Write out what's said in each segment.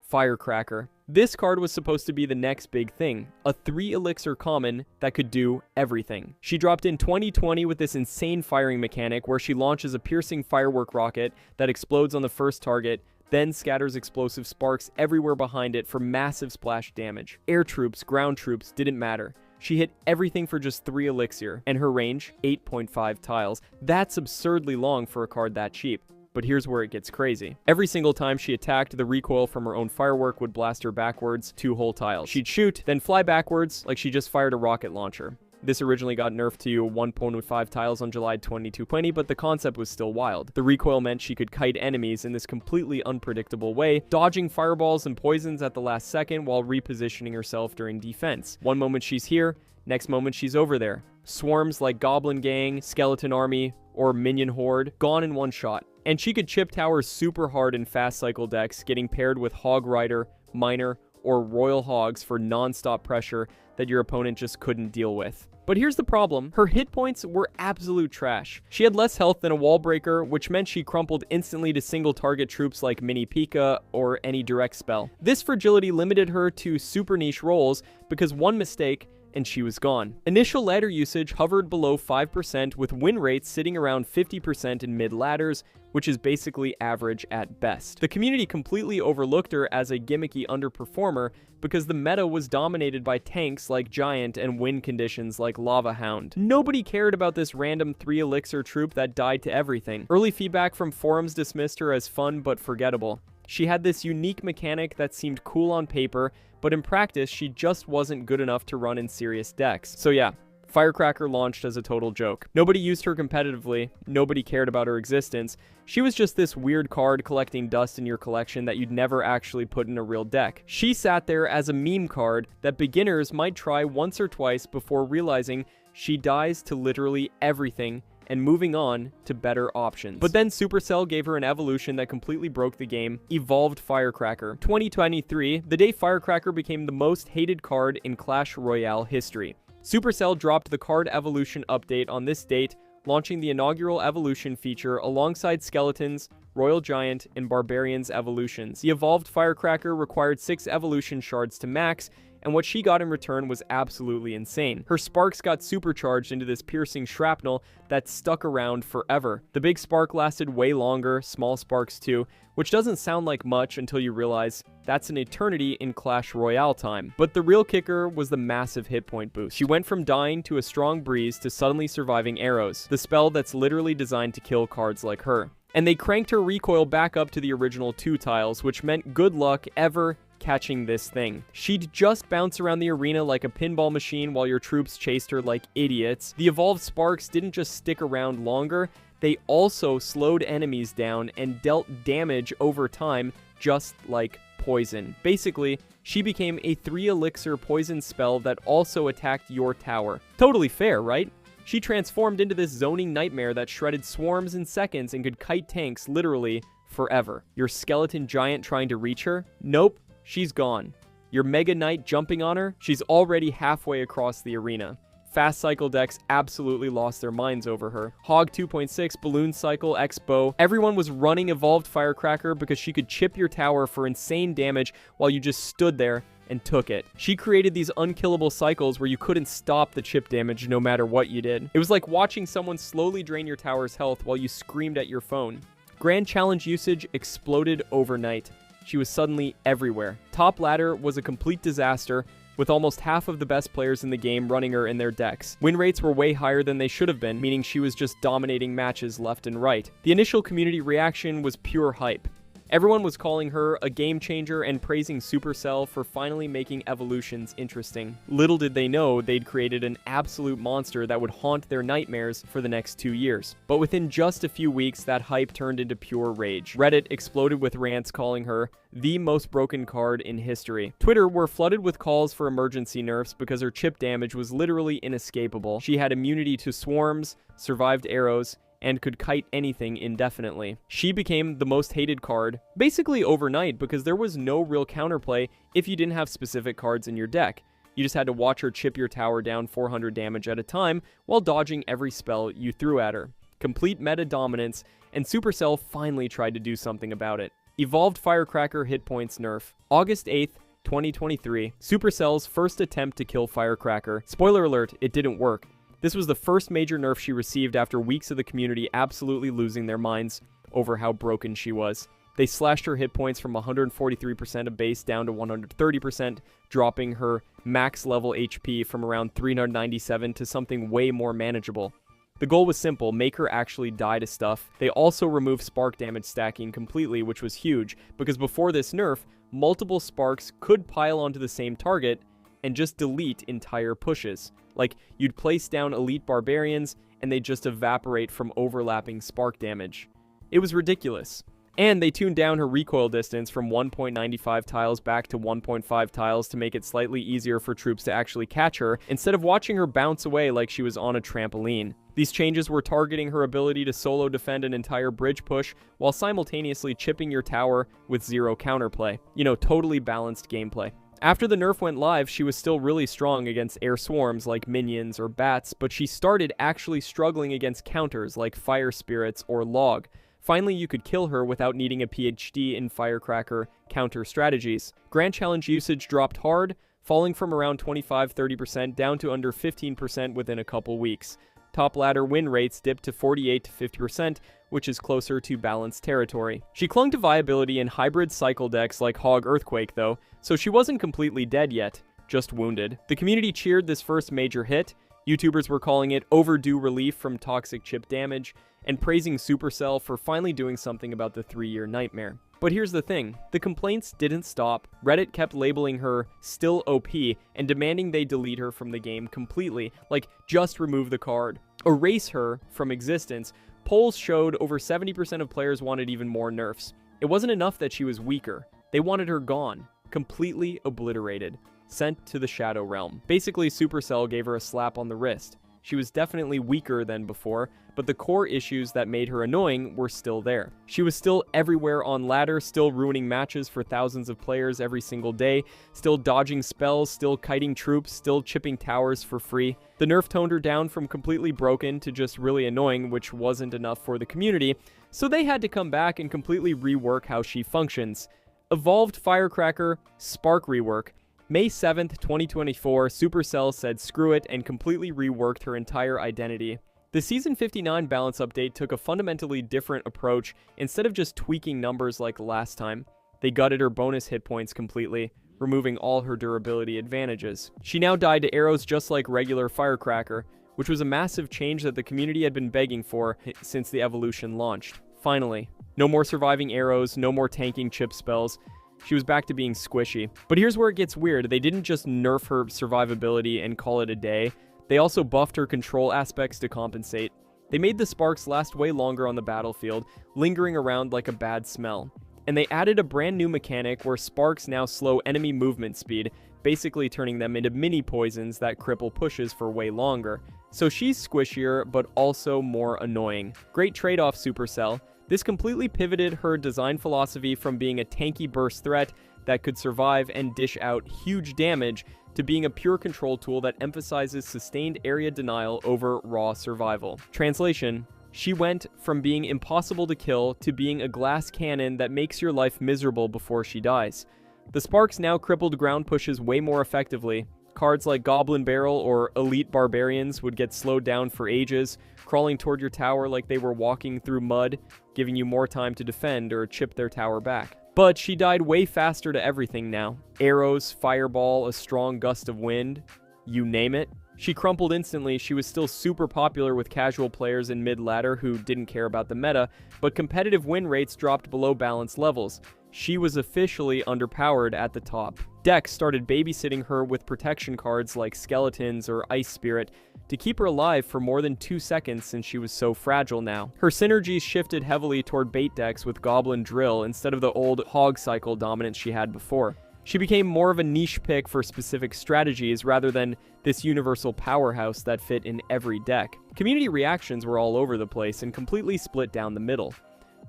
Firecracker. This card was supposed to be the next big thing, a 3-elixir common that could do everything. She dropped in 2020 with this insane firing mechanic where she launches a piercing firework rocket that explodes on the first target, then scatters explosive sparks everywhere behind it for massive splash damage. Air troops, ground troops, didn't matter. She hit everything for just 3 elixir, and her range, 8.5 tiles. That's absurdly long for a card that cheap. But here's where it gets crazy. Every single time she attacked, the recoil from her own firework would blast her backwards 2 whole tiles. She'd shoot, then fly backwards like she just fired a rocket launcher. This originally got nerfed to 1.5 tiles on July 2020, but the concept was still wild. The recoil meant she could kite enemies in this completely unpredictable way, dodging fireballs and poisons at the last second while repositioning herself during defense. One moment she's here, next moment she's over there. Swarms like Goblin Gang, Skeleton Army, or Minion Horde, gone in one shot. And she could chip towers super hard in fast cycle decks, getting paired with Hog Rider, Miner, or Royal Hogs for non-stop pressure that your opponent just couldn't deal with. But here's the problem, her hit points were absolute trash. She had less health than a wall breaker, which meant she crumpled instantly to single target troops like Mini Pika or any direct spell. This fragility limited her to super niche roles because one mistake and she was gone. Initial ladder usage hovered below 5% with win rates sitting around 50% in mid ladders, which is basically average at best. The community completely overlooked her as a gimmicky underperformer because the meta was dominated by tanks like Giant and win conditions like Lava Hound. Nobody cared about this random 3-elixir troop that died to everything. Early feedback from forums dismissed her as fun but forgettable. She had this unique mechanic that seemed cool on paper, but in practice, she just wasn't good enough to run in serious decks. So yeah, Firecracker launched as a total joke. Nobody used her competitively, nobody cared about her existence. She was just this weird card collecting dust in your collection that you'd never actually put in a real deck. She sat there as a meme card that beginners might try once or twice before realizing she dies to literally everything and moving on to better options. But then Supercell gave her an evolution that completely broke the game, Evolved Firecracker. 2023, the day Firecracker became the most hated card in Clash Royale history. Supercell dropped the card evolution update on this date, launching the inaugural evolution feature alongside Skeletons, Royal Giant, and Barbarians evolutions. The Evolved Firecracker required 6 evolution shards to max, and what she got in return was absolutely insane. Her sparks got supercharged into this piercing shrapnel that stuck around forever. The big spark lasted way longer, small sparks too, which doesn't sound like much until you realize that's an eternity in Clash Royale time. But the real kicker was the massive hit point boost. She went from dying to a strong breeze to suddenly surviving arrows, the spell that's literally designed to kill cards like her. And they cranked her recoil back up to the original 2 tiles, which meant good luck ever catching this thing. She'd just bounce around the arena like a pinball machine while your troops chased her like idiots. The evolved sparks didn't just stick around longer, they also slowed enemies down and dealt damage over time, just like poison. Basically, she became a 3-elixir poison spell that also attacked your tower. Totally fair, right? She transformed into this zoning nightmare that shredded swarms in seconds and could kite tanks literally forever. Your skeleton giant trying to reach her? Nope. She's gone. Your Mega Knight jumping on her? She's already halfway across the arena. Fast cycle decks absolutely lost their minds over her. Hog 2.6, Balloon Cycle, X-Bow. Everyone was running Evolved Firecracker because she could chip your tower for insane damage while you just stood there and took it. She created these unkillable cycles where you couldn't stop the chip damage no matter what you did. It was like watching someone slowly drain your tower's health while you screamed at your phone. Grand Challenge usage exploded overnight. She was suddenly everywhere. Top ladder was a complete disaster, with almost half of the best players in the game running her in their decks. Win rates were way higher than they should have been, meaning she was just dominating matches left and right. The initial community reaction was pure hype. Everyone was calling her a game changer and praising Supercell for finally making evolutions interesting. Little did they know they'd created an absolute monster that would haunt their nightmares for the next 2 years. But within just a few weeks, that hype turned into pure rage. Reddit exploded with rants calling her the most broken card in history. Twitter were flooded with calls for emergency nerfs because her chip damage was literally inescapable. She had immunity to swarms, survived arrows, and could kite anything indefinitely. She became the most hated card basically overnight because there was no real counterplay if you didn't have specific cards in your deck. You just had to watch her chip your tower down 400 damage at a time while dodging every spell you threw at her. Complete meta dominance, and Supercell finally tried to do something about it. Evolved Firecracker hit points nerf. August 8th, 2023, Supercell's first attempt to kill Firecracker. Spoiler alert, it didn't work. This was the first major nerf she received after weeks of the community absolutely losing their minds over how broken she was. They slashed her hit points from 143% of base down to 130%, dropping her max level HP from around 397 to something way more manageable. The goal was simple, make her actually die to stuff. They also removed spark damage stacking completely, which was huge, because before this nerf, multiple sparks could pile onto the same target and just delete entire pushes. Like, you'd place down elite barbarians, and they'd just evaporate from overlapping spark damage. It was ridiculous. And they tuned down her recoil distance from 1.95 tiles back to 1.5 tiles to make it slightly easier for troops to actually catch her, instead of watching her bounce away like she was on a trampoline. These changes were targeting her ability to solo defend an entire bridge push while simultaneously chipping your tower with zero counterplay. You know, totally balanced gameplay. After the nerf went live, she was still really strong against air swarms like minions or bats, but she started actually struggling against counters like fire spirits or log. Finally, you could kill her without needing a PhD in Firecracker counter strategies. Grand Challenge usage dropped hard, falling from around 25-30% down to under 15% within a couple weeks. Top ladder win rates dipped to 48 to 50%, which is closer to balanced territory. She clung to viability in hybrid cycle decks like Hog Earthquake though, so she wasn't completely dead yet, just wounded. The community cheered this first major hit. YouTubers were calling it overdue relief from toxic chip damage, and praising Supercell for finally doing something about the 3-year nightmare. But here's the thing, the complaints didn't stop. Reddit kept labeling her still OP and demanding they delete her from the game completely, like just remove the card, erase her from existence. Polls showed over 70% of players wanted even more nerfs. It wasn't enough that she was weaker, they wanted her gone, completely obliterated, sent to the Shadow Realm. Basically, Supercell gave her a slap on the wrist. She was definitely weaker than before, but the core issues that made her annoying were still there. She was still everywhere on ladder, still ruining matches for thousands of players every single day, still dodging spells, still kiting troops, still chipping towers for free. The nerf toned her down from completely broken to just really annoying, which wasn't enough for the community, so they had to come back and completely rework how she functions. Evolved Firecracker Spark rework. May 7th, 2024, Supercell said screw it and completely reworked her entire identity. The Season 59 balance update took a fundamentally different approach. Instead of just tweaking numbers like last time, they gutted her bonus hit points completely, removing all her durability advantages. She now died to arrows just like regular Firecracker, which was a massive change that the community had been begging for since the evolution launched. Finally, no more surviving arrows, no more tanking chip spells. She was back to being squishy. But here's where it gets weird. They didn't just nerf her survivability and call it a day. They also buffed her control aspects to compensate. They made the sparks last way longer on the battlefield, lingering around like a bad smell. And they added a brand new mechanic where sparks now slow enemy movement speed, basically turning them into mini poisons that cripple pushes for way longer. So she's squishier, but also more annoying. Great trade-off, Supercell. This completely pivoted her design philosophy from being a tanky burst threat that could survive and dish out huge damage to being a pure control tool that emphasizes sustained area denial over raw survival. Translation: she went from being impossible to kill to being a glass cannon that makes your life miserable before she dies. The sparks now crippled ground pushes way more effectively. Cards like Goblin Barrel or Elite Barbarians would get slowed down for ages, crawling toward your tower like they were walking through mud, giving you more time to defend or chip their tower back. But she died way faster to everything now. Arrows, fireball, a strong gust of wind, you name it. She crumpled instantly. She was still super popular with casual players in mid-ladder who didn't care about the meta, but competitive win rates dropped below balanced levels. She was officially underpowered at the top. Decks started babysitting her with protection cards like Skeletons or Ice Spirit to keep her alive for more than 2 seconds since she was so fragile now. Her synergies shifted heavily toward bait decks with Goblin Drill instead of the old Hog Cycle dominance she had before. She became more of a niche pick for specific strategies rather than this universal powerhouse that fit in every deck. Community reactions were all over the place and completely split down the middle.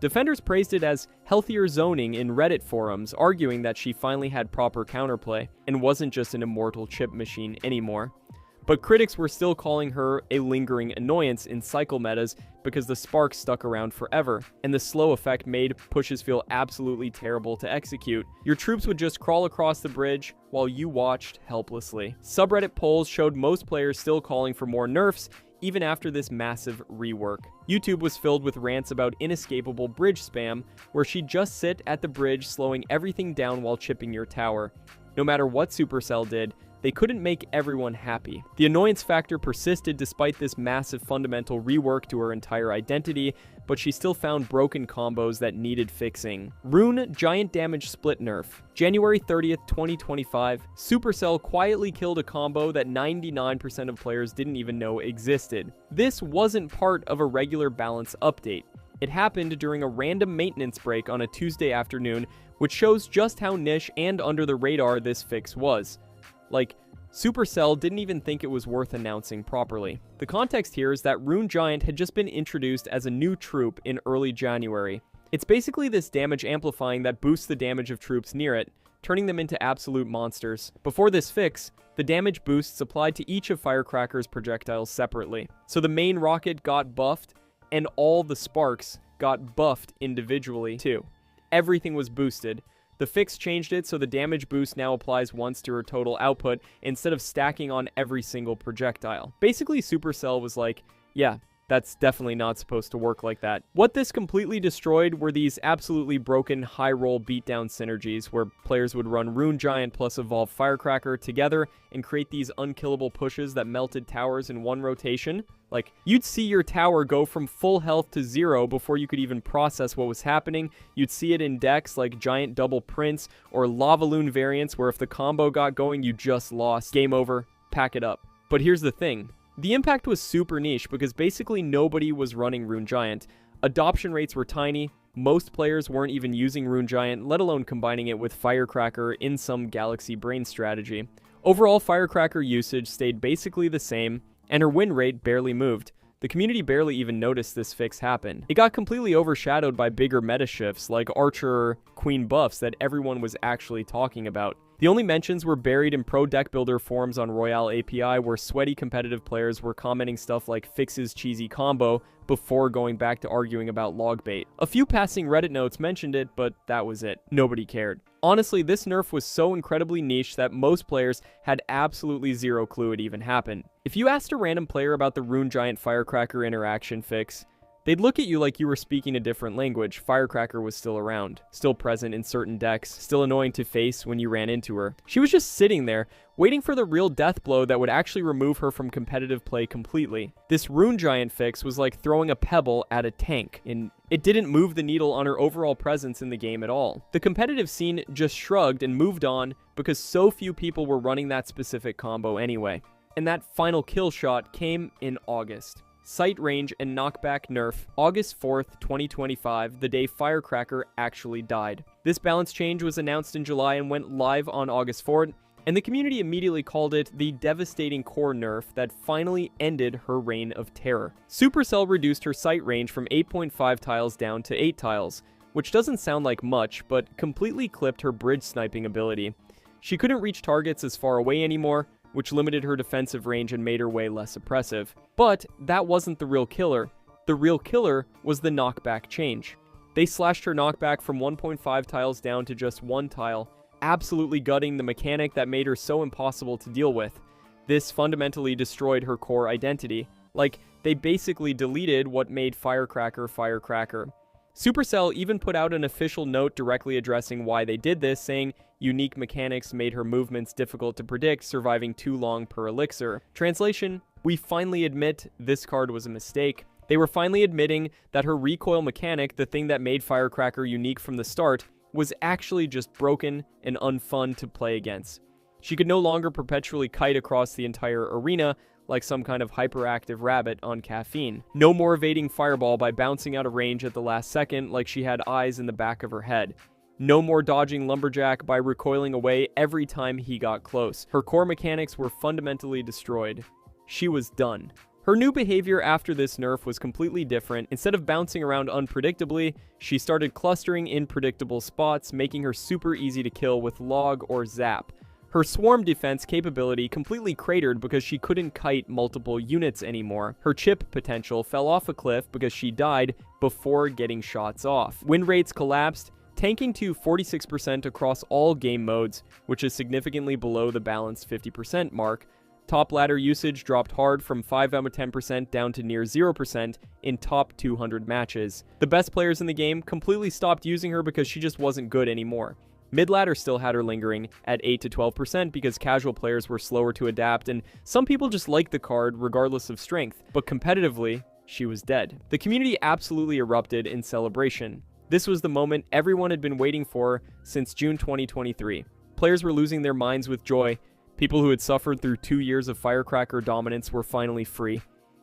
Defenders praised it as healthier zoning in Reddit forums, arguing that she finally had proper counterplay and wasn't just an immortal chip machine anymore. but critics were still calling her a lingering annoyance in cycle metas because the sparks stuck around forever, and the slow effect made pushes feel absolutely terrible to execute. Your troops would just crawl across the bridge while you watched helplessly. Subreddit polls showed most players still calling for more nerfs, even after this massive rework. YouTube was filled with rants about inescapable bridge spam, where she'd just sit at the bridge slowing everything down while chipping your tower. No matter what Supercell did, they couldn't make everyone happy. The annoyance factor persisted despite this massive fundamental rework to her entire identity, but she still found broken combos that needed fixing. Rune Giant Damage Split Nerf. January 30th, 2025, Supercell quietly killed a combo that 99% of players didn't even know existed. This wasn't part of a regular balance update. It happened during a random maintenance break on a Tuesday afternoon, which shows just how niche and under the radar this fix was. Like, Supercell didn't even think it was worth announcing properly. The context here is that Rune Giant had just been introduced as a new troop in early January. It's basically this damage amplifying that boosts the damage of troops near it, turning them into absolute monsters. Before this fix, the damage boosts applied to each of Firecracker's projectiles separately. So the main rocket got buffed, and all the sparks got buffed individually too. Everything was boosted. The fix changed it so the damage boost now applies once to her total output instead of stacking on every single projectile. Basically, Supercell was like, yeah, that's definitely not supposed to work like that. What this completely destroyed were these absolutely broken high-roll beatdown synergies where players would run Rune Giant plus Evolve Firecracker together and create these unkillable pushes that melted towers in one rotation. Like, you'd see your tower go from full health to 0 before you could even process what was happening. You'd see it in decks like Giant Double Prince or Lavaloon variants where if the combo got going, you just lost. Game over, pack it up. But here's the thing. The impact was super niche because basically nobody was running Rune Giant. Adoption rates were tiny. Most players weren't even using Rune Giant, let alone combining it with Firecracker in some Galaxy Brain strategy. Overall, Firecracker usage stayed basically the same, and her win rate barely moved. The community barely even noticed this fix happen. It got completely overshadowed by bigger meta shifts like Archer Queen buffs that everyone was actually talking about. The only mentions were buried in pro deck builder forums on Royale API where sweaty competitive players were commenting stuff like fixes cheesy combo before going back to arguing about log bait. A few passing Reddit notes mentioned it, but that was it. Nobody cared. Honestly, this nerf was so incredibly niche that most players had absolutely zero clue it even happened. If you asked a random player about the Rune Giant Firecracker interaction fix, they'd look at you like you were speaking a different language. Firecracker was still around, still present in certain decks, still annoying to face when you ran into her. She was just sitting there, waiting for the real death blow that would actually remove her from competitive play completely. This Rune Giant fix was like throwing a pebble at a tank, and it didn't move the needle on her overall presence in the game at all. The competitive scene just shrugged and moved on because so few people were running that specific combo anyway. And that final kill shot came in August. Sight range and knockback nerf, August 4th, 2025, the day Firecracker actually died. This balance change was announced in July and went live on August 4th, and the community immediately called it the devastating core nerf that finally ended her reign of terror. Supercell reduced her sight range from 8.5 tiles down to 8 tiles, which doesn't sound like much, but completely clipped her bridge sniping ability. She couldn't reach targets as far away anymore, which limited her defensive range and made her way less oppressive. But that wasn't the real killer. The real killer was the knockback change. They slashed her knockback from 1.5 tiles down to just 1 tile, absolutely gutting the mechanic that made her so impossible to deal with. This fundamentally destroyed her core identity. Like, they basically deleted what made Firecracker Firecracker. Supercell even put out an official note directly addressing why they did this, saying unique mechanics made her movements difficult to predict, surviving too long per elixir. Translation, we finally admit this card was a mistake. They were finally admitting that her recoil mechanic, the thing that made Firecracker unique from the start, was actually just broken and unfun to play against. She could no longer perpetually kite across the entire arena like some kind of hyperactive rabbit on caffeine. No more evading Fireball by bouncing out of range at the last second like she had eyes in the back of her head. No more dodging Lumberjack by recoiling away every time he got close. Her core mechanics were fundamentally destroyed. She was done. Her new behavior after this nerf was completely different. Instead of bouncing around unpredictably, she started clustering in predictable spots, making her super easy to kill with Log or Zap. Her swarm defense capability completely cratered because she couldn't kite multiple units anymore. Her chip potential fell off a cliff because she died before getting shots off. Win rates collapsed, tanking to 46% across all game modes, which is significantly below the balanced 50% mark. Top ladder usage dropped hard from 5 out of 10% down to near 0% in top 200 matches. The best players in the game completely stopped using her because she just wasn't good anymore. Mid-ladder still had her lingering at 8 to 12% because casual players were slower to adapt, and some people just liked the card regardless of strength, but competitively, she was dead. The community absolutely erupted in celebration. This was the moment everyone had been waiting for since June 2023. Players were losing their minds with joy. People who had suffered through 2 years of Firecracker dominance were finally free.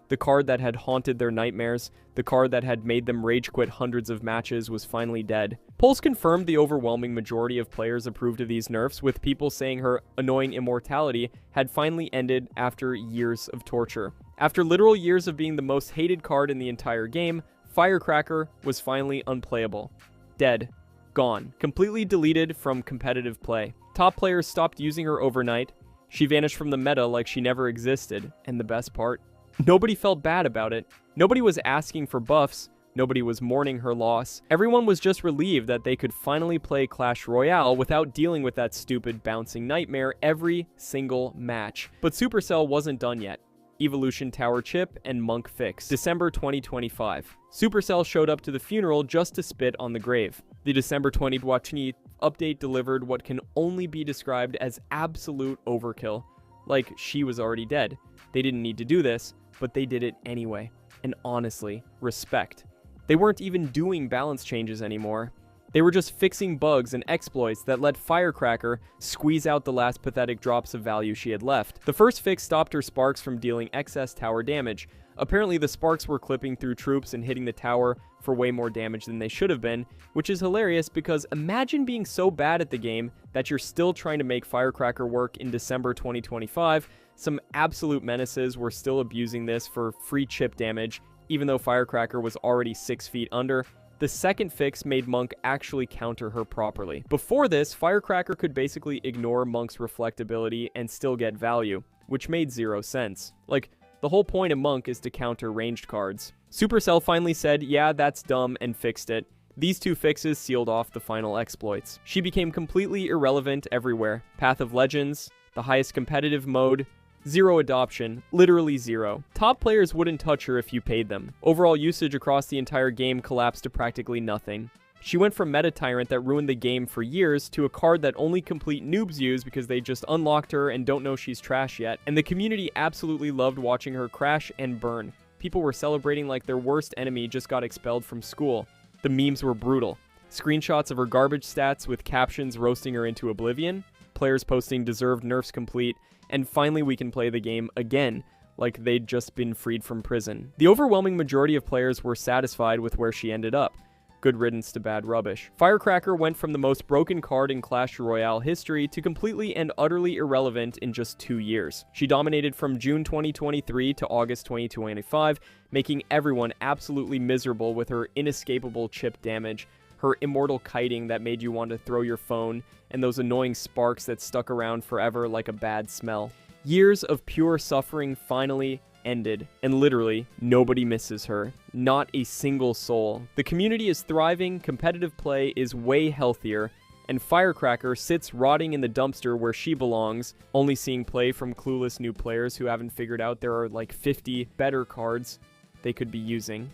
The card that had haunted their nightmares, the card that had made them rage quit hundreds of matches, was finally dead. Polls confirmed the overwhelming majority of players approved of these nerfs, with people saying her annoying immortality had finally ended after years of torture. After literal years of being the most hated card in the entire game, Firecracker was finally unplayable. Dead. Gone. Completely deleted from competitive play. Top players stopped using her overnight. She vanished from the meta like she never existed, and the best part? Nobody felt bad about it. Nobody was asking for buffs. Nobody was mourning her loss. Everyone was just relieved that they could finally play Clash Royale without dealing with that stupid bouncing nightmare every single match. But Supercell wasn't done yet. Evolution Tower chip and Monk fix. December 2025. Supercell showed up to the funeral just to spit on the grave. The December 2020 update delivered what can only be described as absolute overkill. Like, she was already dead. They didn't need to do this, but they did it anyway. And honestly, respect. They weren't even doing balance changes anymore. They were just fixing bugs and exploits that let Firecracker squeeze out the last pathetic drops of value she had left. The first fix stopped her sparks from dealing excess tower damage. Apparently, the sparks were clipping through troops and hitting the tower for way more damage than they should have been, which is hilarious because imagine being so bad at the game that you're still trying to make Firecracker work in December 2025. Some absolute menaces were still abusing this for free chip damage, even though Firecracker was already 6 feet under. The second fix made Monk actually counter her properly. Before this, Firecracker could basically ignore Monk's reflectability and still get value, which made zero sense. Like, the whole point of Monk is to counter ranged cards. Supercell finally said, yeah, that's dumb, and fixed it. These two fixes sealed off the final exploits. She became completely irrelevant everywhere. Path of Legends, the highest competitive mode, zero adoption, literally zero. Top players wouldn't touch her if you paid them. Overall usage across the entire game collapsed to practically nothing. She went from Meta Tyrant that ruined the game for years to a card that only complete noobs use because they just unlocked her and don't know she's trash yet. And the community absolutely loved watching her crash and burn. People were celebrating like their worst enemy just got expelled from school. The memes were brutal. Screenshots of her garbage stats with captions roasting her into oblivion. Players posting deserved nerfs complete. And finally we can play the game again, like they'd just been freed from prison. The overwhelming majority of players were satisfied with where she ended up. Good riddance to bad rubbish. Firecracker went from the most broken card in Clash Royale history to completely and utterly irrelevant in just 2 years. She dominated from June 2023 to August 2025, making everyone absolutely miserable with her inescapable chip damage, her immortal kiting that made you want to throw your phone, and those annoying sparks that stuck around forever like a bad smell. Years of pure suffering finally ended, and literally, nobody misses her. Not a single soul. The community is thriving, competitive play is way healthier, and Firecracker sits rotting in the dumpster where she belongs, only seeing play from clueless new players who haven't figured out there are like 50 better cards they could be using.